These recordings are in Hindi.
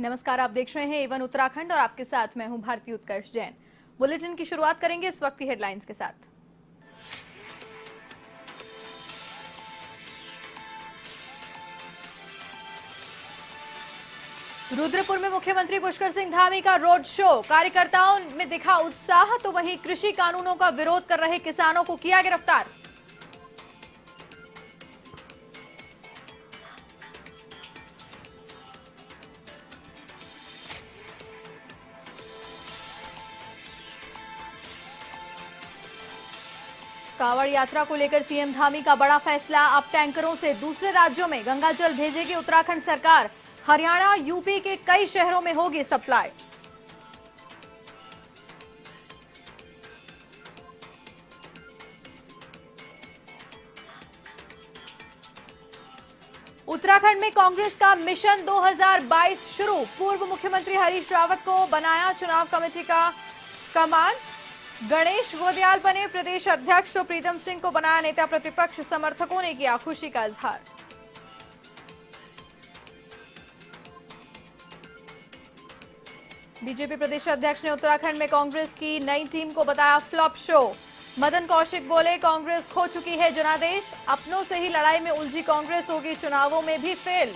नमस्कार, आप देख रहे हैं एवन उत्तराखंड और आपके साथ मैं हूं भारती उत्कर्ष जैन। बुलेटिन की शुरुआत करेंगे इस वक्त की हेडलाइंस के साथ। रुद्रपुर में मुख्यमंत्री पुष्कर सिंह धामी का रोड शो, कार्यकर्ताओं में दिखा उत्साह, तो वहीं कृषि कानूनों का विरोध कर रहे किसानों को किया गिरफ्तार। कांवड़ यात्रा को लेकर सीएम धामी का बड़ा फैसला, अब टैंकरों से दूसरे राज्यों में गंगा जल भेजेगी उत्तराखंड सरकार। हरियाणा, यूपी के कई शहरों में होगी सप्लाई। उत्तराखंड में कांग्रेस का मिशन 2022 शुरू, पूर्व मुख्यमंत्री हरीश रावत को बनाया चुनाव कमेटी का कमान। गणेश गोदयाल बने प्रदेश अध्यक्ष, तो प्रीतम सिंह को बनाया नेता प्रतिपक्ष। समर्थकों ने किया खुशी का इजहार। बीजेपी प्रदेश अध्यक्ष ने उत्तराखंड में कांग्रेस की नई टीम को बताया फ्लॉप शो। मदन कौशिक बोले, कांग्रेस खो चुकी है जनादेश, अपनों से ही लड़ाई में उलझी कांग्रेस होगी चुनावों में भी फेल।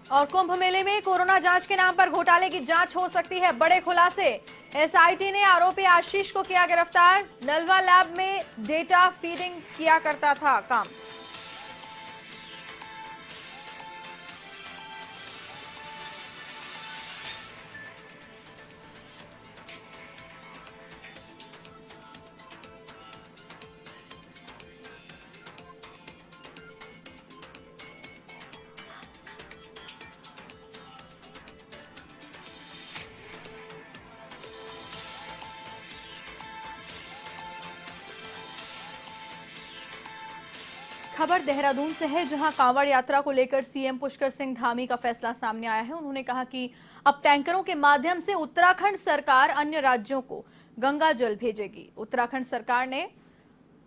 और कुंभ मेले में कोरोना जांच के नाम पर घोटाले की जांच हो सकती है, बड़े खुलासे। एसआईटी ने आरोपी आशीष को किया गिरफ्तार, नलवा लैब में डेटा फीडिंग किया करता था काम। खबर देहरादून से है, जहां कांवड़ यात्रा को लेकर सीएम पुष्कर सिंह धामी का फैसला सामने आया है। उन्होंने कहा कि अब टैंकरों के माध्यम से उत्तराखंड सरकार अन्य राज्यों को गंगा जल भेजेगी। उत्तराखंड सरकार ने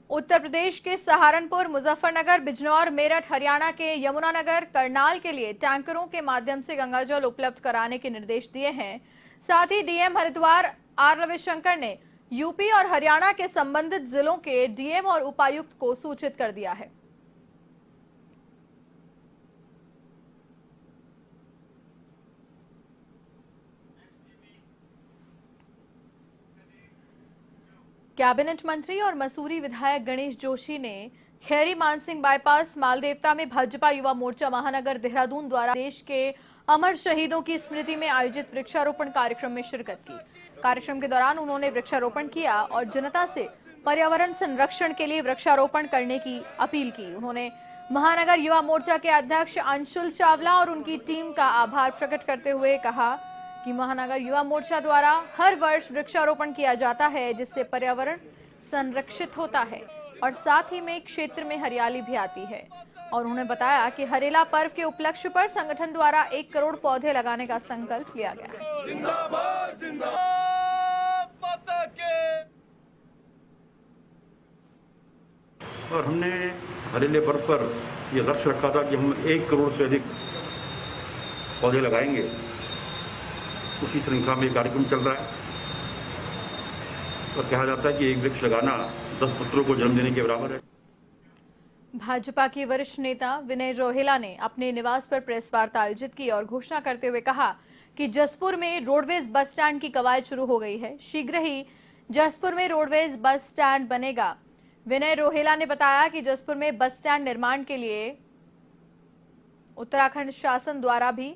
उत्तर प्रदेश के सहारनपुर, मुजफ्फरनगर, बिजनौर, मेरठ, हरियाणा के यमुनानगर, करनाल के लिए टैंकरों के माध्यम से गंगा जल उपलब्ध कराने के निर्देश दिए हैं। साथ ही डीएम हरिद्वार आर रविशंकर ने यूपी और हरियाणा के संबंधित जिलों के डीएम और उपायुक्त को सूचित कर दिया है। कैबिनेट मंत्री और मसूरी विधायक गणेश जोशी ने खैरी मानसिंह बाईपास मालदेवता में भाजपा युवा मोर्चा महानगर देहरादून द्वारा देश के अमर शहीदों की स्मृति में आयोजित वृक्षारोपण कार्यक्रम में शिरकत की। कार्यक्रम के दौरान उन्होंने वृक्षारोपण किया और जनता से पर्यावरण संरक्षण के लिए वृक्षारोपण करने की अपील की। उन्होंने महानगर युवा मोर्चा के अध्यक्ष अंशुल चावला और उनकी टीम का आभार प्रकट करते हुए कहा कि महानगर युवा मोर्चा द्वारा हर वर्ष वृक्षारोपण किया जाता है, जिससे पर्यावरण संरक्षित होता है और साथ ही में क्षेत्र में हरियाली भी आती है। और उन्होंने बताया कि हरेला पर्व के उपलक्ष्य पर संगठन द्वारा 1 करोड़ पौधे लगाने का संकल्प लिया गया है। जिंदाबाद, जिंदाबाद माता के। और हमने हरेले पर्व पर यह लक्ष्य रखा था कि हम 1 करोड़ से अधिक पौधे लगाएंगे। उसी श्रृंखला में कार्यक्रम चल रहा है और कहा जाता है कि एक वृक्ष लगाना 10 पुत्रों को जन्म देने के बराबर है। भाजपा के वरिष्ठ नेता विनय रोहेला ने अपने निवास पर प्रेस वार्ता आयोजित की और घोषणा करते हुए कहा कि जसपुर में रोडवेज बस स्टैंड की कवायद शुरू हो गई है। शीघ्र ही जसपुर में रोडवेज बस स्टैंड बनेगा। विनय रोहेला ने बताया कि जसपुर में बस स्टैंड निर्माण के लिए उत्तराखंड शासन द्वारा भी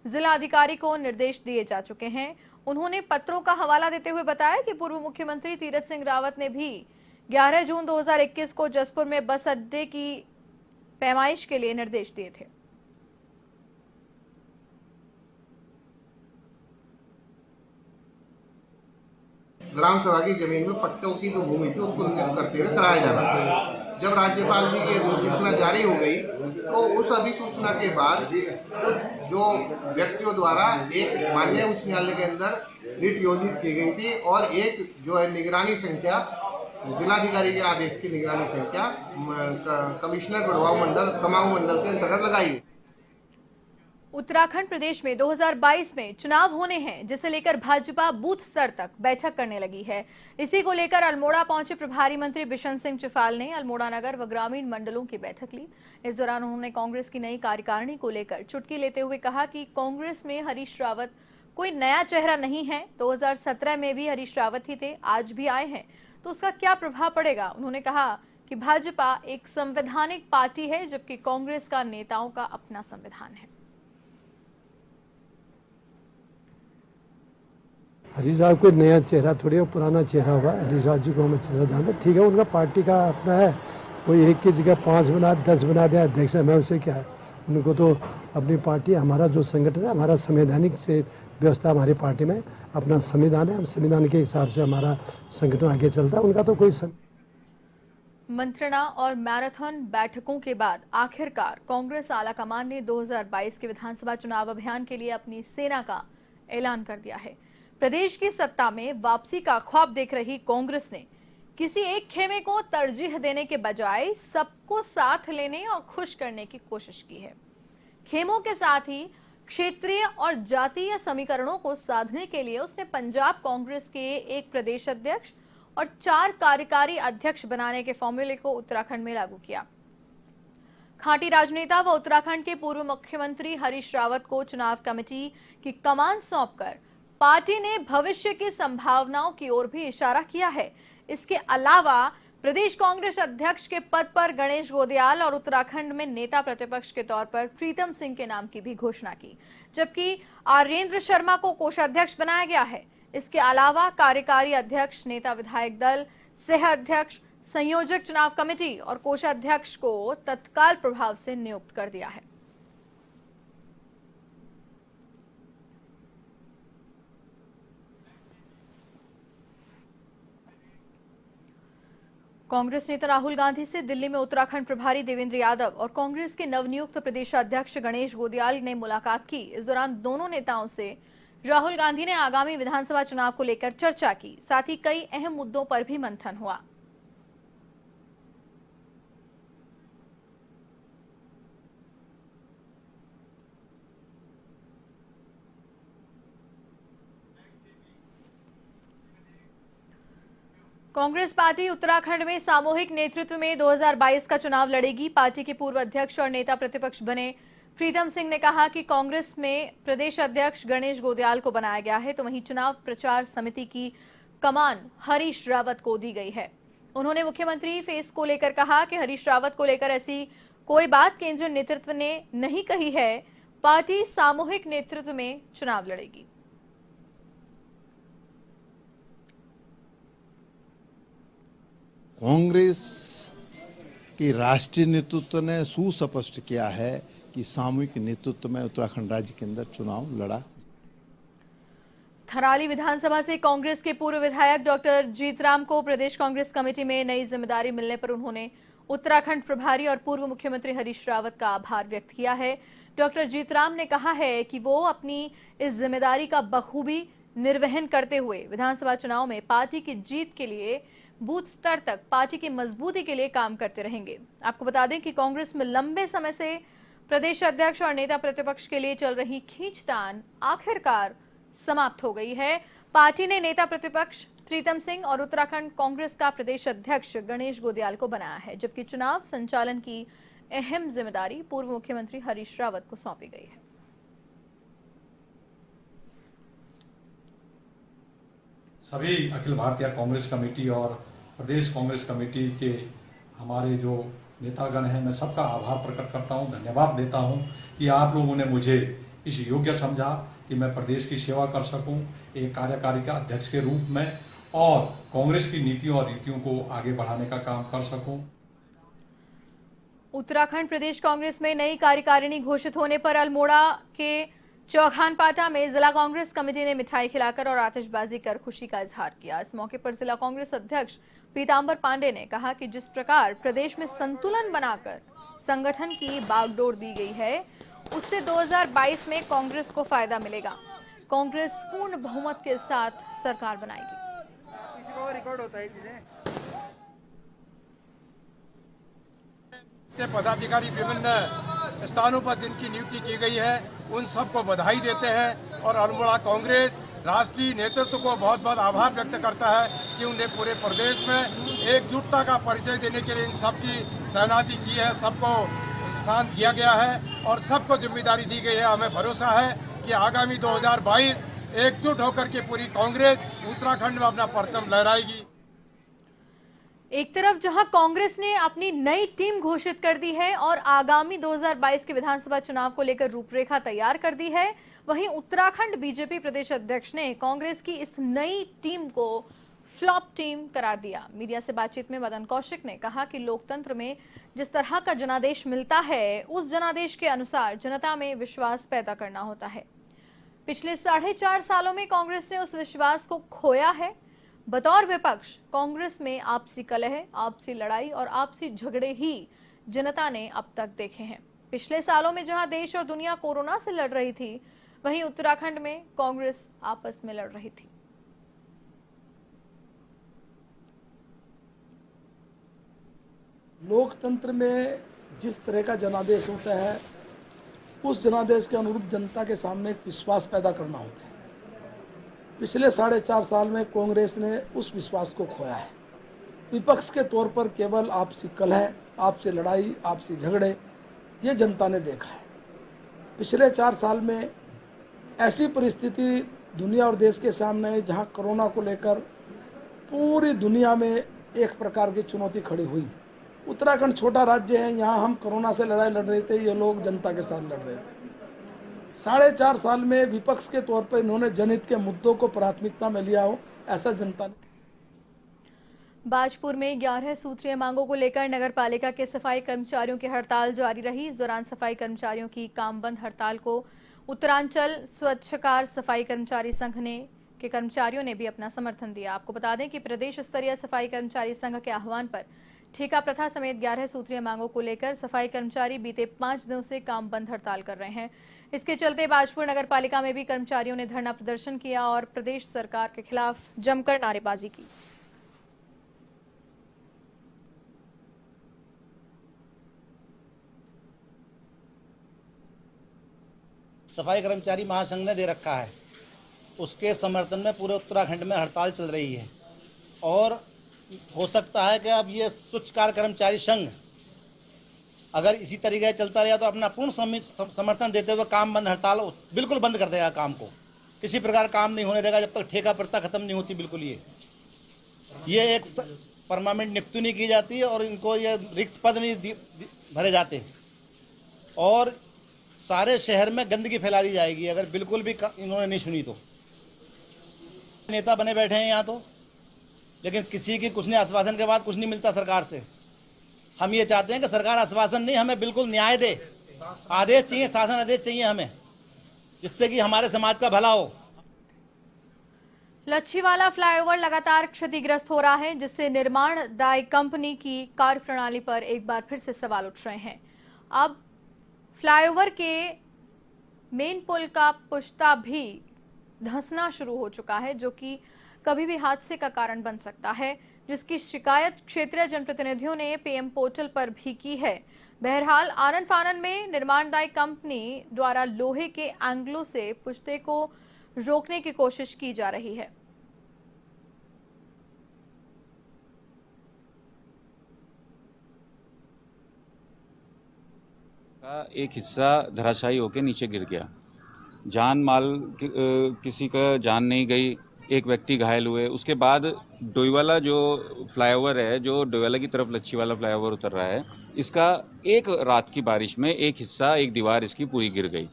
जिला अधिकारी को निर्देश दिए जा चुके हैं। उन्होंने पत्रों का हवाला देते हुए बताया कि पूर्व मुख्यमंत्री तीरथ सिंह रावत ने भी 11 जून 2021 को जसपुर में बस अड्डे की पैमाइश के लिए निर्देश दिए थे। ग्राम सभा की जमीन में पट्टों की जो भूमि थी उसको निरस्त करते हुए कराया जा रहा था। जब राज्यपाल जी की अधिसूचना जारी हो गई तो उस अधिसूचना के बाद जो व्यक्तियों द्वारा एक माननीय उच्च न्यायालय के अंदर रिट योजित की गई थी और एक जो है निगरानी संख्या जिलाधिकारी के आदेश की निगरानी संख्या कमिश्नर कमाऊं मंडल के अंतर्गत लगाई। उत्तराखंड प्रदेश में 2022 में चुनाव होने हैं, जिसे लेकर भाजपा बूथ स्तर तक बैठक करने लगी है। इसी को लेकर अल्मोड़ा पहुंचे प्रभारी मंत्री बिशन सिंह चुफाल ने अल्मोड़ा नगर व ग्रामीण मंडलों की बैठक ली। इस दौरान उन्होंने कांग्रेस की नई कार्यकारिणी को लेकर चुटकी लेते हुए कहा कि कांग्रेस में हरीश रावत कोई नया चेहरा नहीं है। 2017 में भी हरीश रावत ही थे, आज भी आए हैं, तो उसका क्या प्रभाव पड़ेगा। उन्होंने कहा कि भाजपा एक संवैधानिक पार्टी है, जबकि कांग्रेस का नेताओं का अपना संविधान है। हरीश राव कोई नया चेहरा थोड़ी है, पुराना चेहरा होगा। हरीश राव जी को हम अच्छी तरह जानते, ठीक है, उनका पार्टी का अपना है। कोई एक की जगह 5 बना 10 बना दिया अध्यक्ष है, मैं उससे क्या है। उनको तो अपनी पार्टी, हमारा जो संगठन है, हमारा संवैधानिक से व्यवस्था हमारी पार्टी में अपना संविधान है, हम संविधान के हिसाब से हमारा संगठन आगे चलता है। उनका तो कोई मंत्रणा और मैराथन बैठकों के बाद आखिरकार कांग्रेस आलाकमान ने 2022 के विधानसभा चुनाव अभियान के लिए अपनी सेना का ऐलान कर दिया है। प्रदेश की सत्ता में वापसी का ख्वाब देख रही कांग्रेस ने किसी एक खेमे को तरजीह देने के बजाय सबको साथ लेने और खुश करने की कोशिश की है। खेमों के साथ ही क्षेत्रीय और जातीय समीकरणों को साधने के लिए उसने पंजाब कांग्रेस के एक प्रदेश अध्यक्ष और 4 कार्यकारी अध्यक्ष बनाने के फॉर्मूले को उत्तराखंड में लागू किया। खांटी राजनेता व उत्तराखंड के पूर्व मुख्यमंत्री हरीश रावत को चुनाव कमेटी की कमान सौंपकर पार्टी ने भविष्य की संभावनाओं की ओर भी इशारा किया है। इसके अलावा प्रदेश कांग्रेस अध्यक्ष के पद पर गणेश गोदियाल और उत्तराखंड में नेता प्रतिपक्ष के तौर पर प्रीतम सिंह के नाम की भी घोषणा की, जबकि आर्येंद्र शर्मा को कोषाध्यक्ष बनाया गया है। इसके अलावा कार्यकारी अध्यक्ष, नेता विधायक दल, सह अध्यक्ष, संयोजक चुनाव कमेटी और कोषाध्यक्ष को तत्काल प्रभाव से नियुक्त कर दिया है। कांग्रेस नेता राहुल गांधी से दिल्ली में उत्तराखंड प्रभारी देवेंद्र यादव और कांग्रेस के नवनियुक्त प्रदेशाध्यक्ष गणेश गोदियाल ने मुलाकात की। इस दौरान दोनों नेताओं से राहुल गांधी ने आगामी विधानसभा चुनाव को लेकर चर्चा की, साथ ही कई अहम मुद्दों पर भी मंथन हुआ। कांग्रेस पार्टी उत्तराखंड में सामूहिक नेतृत्व में 2022 का चुनाव लड़ेगी। पार्टी के पूर्व अध्यक्ष और नेता प्रतिपक्ष बने प्रीतम सिंह ने कहा कि कांग्रेस में प्रदेश अध्यक्ष गणेश गोदियाल को बनाया गया है, तो वहीं चुनाव प्रचार समिति की कमान हरीश रावत को दी गई है। उन्होंने मुख्यमंत्री फेस को लेकर कहा कि हरीश रावत को लेकर ऐसी कोई बात केंद्रीय नेतृत्व ने नहीं कही है। पार्टी सामूहिक नेतृत्व में चुनाव लड़ेगी। कांग्रेस की राष्ट्रीय नेतृत्व ने सुस्पष्ट किया है कि सामूहिक नेतृत्व में उत्तराखंड राज्य के अंदर चुनाव लड़ा। थराली विधानसभा से कांग्रेस के पूर्व विधायक डॉक्टर जीतराम को प्रदेश कांग्रेस कमेटी में नई जिम्मेदारी मिलने पर उन्होंने उत्तराखंड प्रभारी और पूर्व मुख्यमंत्री हरीश रावत का आभार व्यक्त किया है। डॉक्टर जीतराम ने कहा है कि वो अपनी इस जिम्मेदारी का बखूबी निर्वहन करते हुए विधानसभा चुनाव में पार्टी की जीत के लिए बूथ स्तर तक पार्टी की मजबूती के लिए काम करते रहेंगे। आपको बता दें कि कांग्रेस में लंबे समय से प्रदेश अध्यक्ष और नेता प्रतिपक्ष के लिए चल रही खींचतान आखिरकार समाप्त हो गई है। पार्टी ने नेता प्रतिपक्ष प्रीतम सिंह और उत्तराखंड कांग्रेस का प्रदेश अध्यक्ष गणेश गोदियाल को बनाया है, जबकि चुनाव संचालन की अहम जिम्मेदारी पूर्व मुख्यमंत्री हरीश रावत को सौंपी गई है। सभी अखिल भारतीय कांग्रेस कमेटी और प्रदेश कांग्रेस कमेटी के हमारे जो नेतागण हैं, मैं सबका आभार प्रकट करता हूं, धन्यवाद देता हूं कि आप लोगों ने मुझे इस योग्य समझा कि मैं प्रदेश की सेवा कर सकूं एक कार्यकारी का अध्यक्ष के रूप में और कांग्रेस की नीतियों और रीतियों को आगे बढ़ाने का काम कर सकूं। उत्तराखंड प्रदेश कांग्रेस में नई कार्यकारिणी घोषित होने पर अल्मोड़ा के चौखानपाटा में जिला कांग्रेस कमेटी ने मिठाई खिलाकर और आतिशबाजी कर खुशी का इजहार किया। इस मौके पर जिला कांग्रेस अध्यक्ष पीतांबर पांडे ने कहा कि जिस प्रकार प्रदेश में संतुलन बनाकर संगठन की बागडोर दी गई है, उससे 2022 में कांग्रेस को फायदा मिलेगा। कांग्रेस पूर्ण बहुमत के साथ सरकार बनाएगी। रिकॉर्ड होता है चीजें। पदाधिकारी विभिन्न स्थानों पर जिनकी नियुक्ति की गई है उन सबको बधाई देते हैं और अल्मोड़ा कांग्रेस राष्ट्रीय नेतृत्व को बहुत बहुत आभार व्यक्त करता है कि उन्हें पूरे प्रदेश में एकजुटता का परिचय देने के लिए इन सबकी तैनाती की है, सबको स्थान दिया गया है और सबको जिम्मेदारी दी गई है। हमें भरोसा है कि आगामी 2022 एकजुट होकर के पूरी कांग्रेस उत्तराखंड में अपना परचम लहराएगी। एक तरफ जहां कांग्रेस ने अपनी नई टीम घोषित कर दी है और आगामी 2022 के विधानसभा चुनाव को लेकर रूपरेखा तैयार कर दी है, वहीं उत्तराखंड बीजेपी प्रदेश अध्यक्ष ने कांग्रेस की इस नई टीम को फ्लॉप टीम करार दिया। मीडिया से बातचीत में मदन कौशिक ने कहा कि लोकतंत्र में जिस तरह का जनादेश मिलता है, उस जनादेश के अनुसार जनता में विश्वास पैदा करना होता है। पिछले 4.5 सालों में कांग्रेस ने उस विश्वास को खोया है। बतौर विपक्ष कांग्रेस में आपसी कलह, आपसी लड़ाई और आपसी झगड़े ही जनता ने अब तक देखे हैं। पिछले सालों में जहां देश और दुनिया कोरोना से लड़ रही थी, वहीं उत्तराखंड में कांग्रेस आपस में लड़ रही थी। लोकतंत्र में जिस तरह का जनादेश होता है, उस जनादेश के अनुरूप जनता के सामने एक विश्वास पैदा करना होता है। पिछले 4.5 साल में कांग्रेस ने उस विश्वास को खोया है। विपक्ष के तौर पर केवल आपसी कलह, आपसी लड़ाई, आपसी झगड़े ये जनता ने देखा है। पिछले 4 साल में ऐसी परिस्थिति दुनिया और देश के सामने है जहां कोरोना को लेकर पूरी दुनिया में एक प्रकार की चुनौती खड़ी हुई। उत्तराखंड छोटा राज्य है, यहाँ हम कोरोना से लड़ाई लड़ रहे थे, ये लोग जनता के साथ लड़ रहे थे। 4.5 साल में विपक्ष के तौर पर इन्होंने जनहित के मुद्दों को प्राथमिकता में लिया हो, ऐसा जनता ने। बाजपुर में 11 सूत्रीय मांगों को लेकर नगर पालिका के सफाई कर्मचारियों की हड़ताल जारी रही। इस दौरान सफाई कर्मचारियों की काम बंद हड़ताल को उत्तरांचल स्वच्छकार सफाई कर्मचारी संघ के कर्मचारियों ने भी अपना समर्थन दिया। आपको बता दें कि प्रदेश स्तरीय सफाई कर्मचारी संघ के आह्वान पर ठेका प्रथा समेत 11 सूत्रीय मांगों को लेकर सफाई कर्मचारी बीते 5 दिनों से काम बंद हड़ताल कर रहे हैं। इसके चलते बाजपुर नगर पालिका में भी कर्मचारियों ने धरना प्रदर्शन किया और प्रदेश सरकार के खिलाफ जमकर नारेबाजी की। सफाई कर्मचारी महासंघ ने दे रखा है, उसके समर्थन में पूरे उत्तराखंड में हड़ताल चल रही है और हो सकता है कि अब ये स्वच्छकार कर्मचारी संघ अगर इसी तरीके से चलता रहा तो अपना पूर्ण समर्थन देते हुए काम बंद हड़ताल बिल्कुल बंद कर देगा। काम को किसी प्रकार काम नहीं होने देगा जब तक ठेका प्रथा खत्म नहीं होती। बिल्कुल ये एक परमानेंट नियुक्ति नहीं की जाती है और इनको ये रिक्त पद नहीं भरे जाते और सारे शहर में गंदगी फैला दी जाएगी अगर बिल्कुल भी इन्होंने नहीं सुनी तो। नेता बने बैठे हैं यहाँ तो, लेकिन किसी की कुछ नहीं, आश्वासन के बाद कुछ नहीं मिलता सरकार से। हम ये चाहते हैं कि सरकार आश्वासन नहीं, हमें बिल्कुल न्याय दे, आदेश चाहिए, शासन आदेश चाहिए हमें, जिससे कि हमारे समाज का भला हो। लच्छीवाला फ्लाईओवर लगातार क्षतिग्रस्त हो रहा है, जिससे निर्माणदायी कंपनी की कार्यप्रणाली पर एक बार फिर से सवाल उठ रहे हैं। अब फ्लाईओवर के मेन पुल का पुश्ता भी धंसना शुरू हो चुका है, जो कि कभी भी हादसे का कारण बन सकता है, जिसकी शिकायत क्षेत्रीय जनप्रतिनिधियों ने पीएम पोर्टल पर भी की है। बहरहाल आनन फानन में निर्माणदायी कंपनी द्वारा लोहे के एंगलों से पुश्ते को रोकने की कोशिश की जा रही है। का एक हिस्सा धराशायी होकर नीचे गिर गया। जान माल किसी का जान नहीं गई, एक व्यक्ति घायल हुए। उसके बाद डोईवाला जो फ्लाईओवर है, जो डोईवाला की तरफ लच्छीवाला फ्लाईओवर उतर रहा है, इसका एक रात की बारिश में एक हिस्सा, एक दीवार इसकी पूरी गिर गई।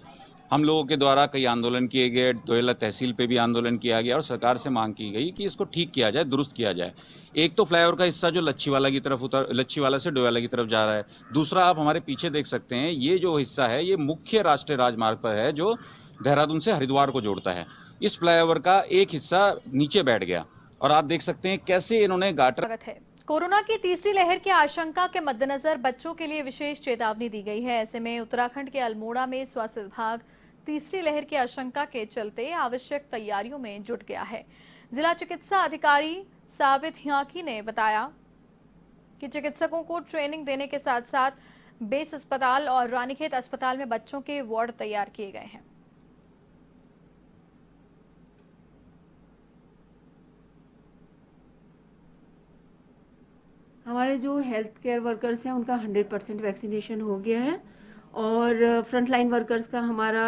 हम लोगों के द्वारा कई आंदोलन किए गए, डोईवाला तहसील पे भी आंदोलन किया गया और सरकार से मांग की गई कि इसको ठीक किया जाए, दुरुस्त किया जाए। एक तो फ्लाईओवर का हिस्सा जो लच्छीवाला की तरफ लच्छीवाला से डोईवाला की तरफ जा रहा है। दूसरा, आप हमारे पीछे देख सकते हैं, ये जो हिस्सा है ये मुख्य राष्ट्रीय राजमार्ग पर है जो देहरादून से हरिद्वार को जोड़ता है। इस फ्लाईओवर का एक हिस्सा नीचे बैठ गया और आप देख सकते हैं कैसे इन्होंने गाटर है। कोरोना की तीसरी लहर की आशंका के मद्देनजर बच्चों के लिए विशेष चेतावनी दी गई है। ऐसे में उत्तराखंड के अल्मोड़ा में स्वास्थ्य विभाग तीसरी लहर की आशंका के चलते आवश्यक तैयारियों में जुट गया है। जिला चिकित्सा अधिकारी साबित ह्याकी ने बताया कि चिकित्सकों को ट्रेनिंग देने के साथ साथ बेस अस्पताल और रानीखेत अस्पताल में बच्चों के वार्ड तैयार किए गए हैं। हमारे जो हेल्थ केयर वर्कर्स हैं उनका 100% वैक्सीनेशन हो गया है और फ्रंट लाइन वर्कर्स का हमारा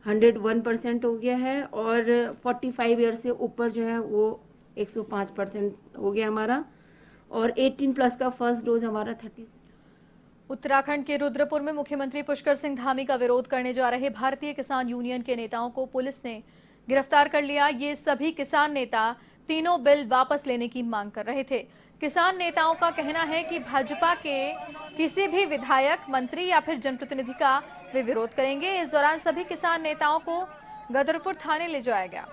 101% हो गया है और 45 ईयर से ऊपर जो है वो 105% हो गया हमारा और 18 प्लस का फर्स्ट डोज हमारा 30। उत्तराखंड के रुद्रपुर में मुख्यमंत्री पुष्कर सिंह धामी का विरोध करने जा रहे भारतीय किसान यूनियन के नेताओं को पुलिस ने गिरफ्तार कर लिया। ये सभी किसान नेता तीनों बिल वापस लेने की मांग कर रहे थे। किसान नेताओं का कहना है कि भाजपा के किसी भी विधायक, मंत्री या फिर जनप्रतिनिधि का वे विरोध करेंगे। इस दौरान सभी किसान नेताओं को गदरपुर थाने ले जाया गया।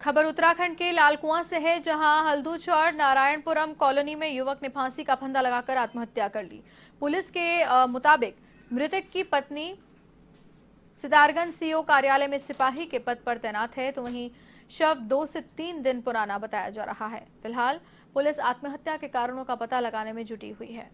खबर उत्तराखंड के लालकुआं से है, जहां हल्दूचौड़ नारायणपुरम कॉलोनी में युवक ने फांसी का फंदा लगाकर आत्महत्या कर ली। पुलिस के मुताबिक मृतक की पत्नी सितारगंज सीओ कार्यालय में सिपाही के पद पर तैनात है, तो वहीं शव 2 से 3 दिन पुराना बताया जा रहा है। फिलहाल पुलिस आत्महत्या के कारणों का पता लगाने में जुटी हुई है।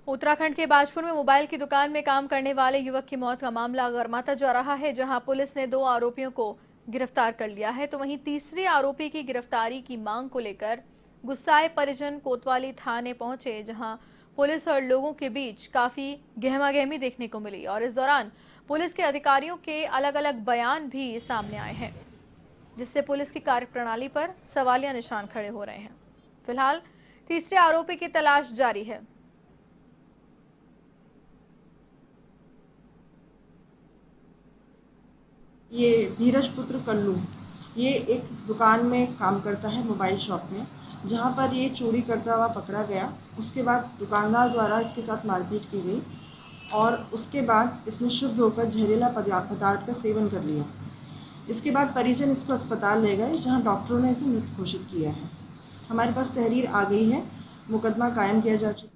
उत्तराखंड के बाजपुर में मोबाइल की दुकान में काम करने वाले युवक की मौत का मामला गरमाता जा रहा है, जहां पुलिस ने 2 आरोपियों को गिरफ्तार कर लिया है, तो वहीं तीसरे आरोपी की गिरफ्तारी की मांग को लेकर गुस्साए परिजन कोतवाली थाने पहुंचे, जहां पुलिस और लोगों के बीच काफी गहमागहमी देखने को मिली और इस दौरान पुलिस के अधिकारियों के अलग अलग बयान भी सामने आए हैं, जिससे पुलिस की कार्यप्रणाली पर सवालिया निशान खड़े हो रहे हैं। फिलहाल तीसरे आरोपी की तलाश जारी है। ये धीरज पुत्र कल्लू ये एक दुकान में काम करता है, मोबाइल शॉप में, जहाँ पर ये चोरी करता हुआ पकड़ा गया। उसके बाद दुकानदार द्वारा इसके साथ मारपीट की गई और उसके बाद इसने शुद्ध होकर जहरीला पदार्थ का सेवन कर लिया। इसके बाद परिजन इसको अस्पताल ले गए, जहाँ डॉक्टरों ने इसे मृत घोषित किया है। हमारे पास तहरीर आ गई है, मुकदमा कायम किया जा चुका है।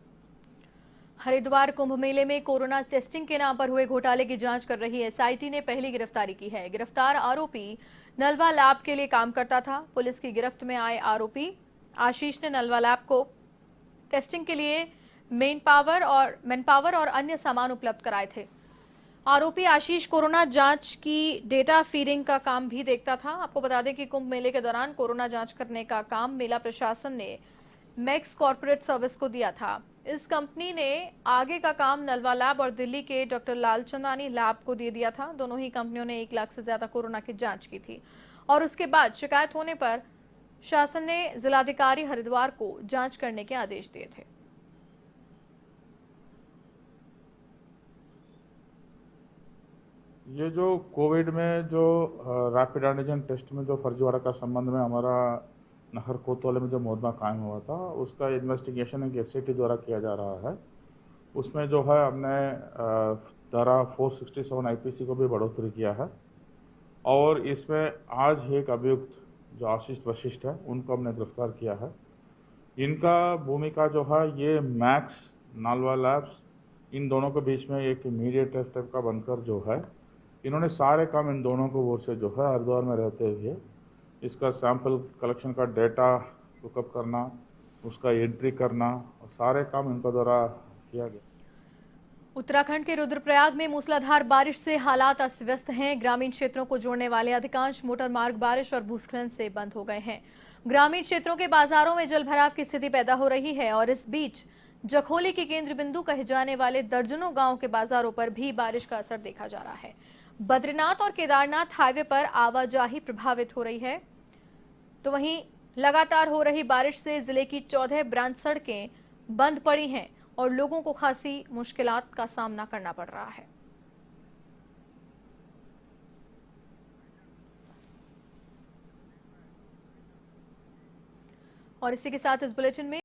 हरिद्वार कुंभ मेले में कोरोना टेस्टिंग के नाम पर हुए घोटाले की जांच कर रही एसआईटी ने पहली गिरफ्तारी की है। गिरफ्तार आरोपी नलवा लैब के लिए काम करता था। पुलिस की गिरफ्त में आए आरोपी आशीष ने नलवा लैब को टेस्टिंग के लिए मैनपावर और अन्य सामान उपलब्ध कराए थे। आरोपी आशीष कोरोना जांच की डेटा फीडिंग का काम भी देखता था। आपको बता दें कि कुंभ मेले के दौरान कोरोना जांच करने का काम मेला प्रशासन ने मैक्स कॉर्पोरेट सर्विस को दिया था। इस कंपनी ने आगे का काम नलवा लैब और दिल्ली के डॉक्टर लालचंदानी लैब को दे दिया था। दोनों ही कंपनियों ने 1 लाख से ज्यादा कोरोना की जांच की थी और उसके बाद शिकायत होने पर शासन ने जिलाधिकारी हरिद्वार को जांच करने के आदेश दिए थे। ये जो कोविड में जो रैपिड एंटीजन टेस्ट में जो फर्जीवाड़ा का संबंध में हमारा नहर कोतवाली में जो मुकदमा कायम हुआ था, उसका इन्वेस्टिगेशन एक एसआईटी द्वारा किया जा रहा है। उसमें जो है हमने धारा 467 आईपीसी को भी बढ़ोतरी किया है और इसमें आज एक अभियुक्त जो आशीष वशिष्ठ है उनको हमने गिरफ्तार किया है। इनका भूमिका जो है ये मैक्स नालवा लैब्स इन दोनों के बीच में एक मीडिएटर टाइप का बनकर जो है इन्होंने सारे काम इन दोनों को ओर से जो है हरिद्वार में रहते हुए इसका सैंपल कलेक्शन का डेटा हुकअप करना, उसका एंट्री करना और सारे काम इनका द्वारा किया गया। उत्तराखंड के रुद्रप्रयाग में मूसलाधार बारिश से हालात अस्त व्यस्त हैं। ग्रामीण क्षेत्रों को जोड़ने वाले अधिकांश मोटर मार्ग बारिश और भूस्खलन से बंद हो गए हैं। ग्रामीण क्षेत्रों के बाजारों में जलभराव की स्थिति पैदा हो रही है और इस बीच जखोली के केंद्र बिंदु कहे जाने वाले दर्जनों गांव के बाजारों पर भी बारिश का असर देखा जा रहा है। बद्रीनाथ और केदारनाथ हाईवे पर आवाजाही प्रभावित हो रही है, तो वहीं लगातार हो रही बारिश से जिले की 14 ब्रांच सड़कें बंद पड़ी हैं और लोगों को खासी मुश्किलात का सामना करना पड़ रहा है। और इसी के साथ इस बुलेटिन में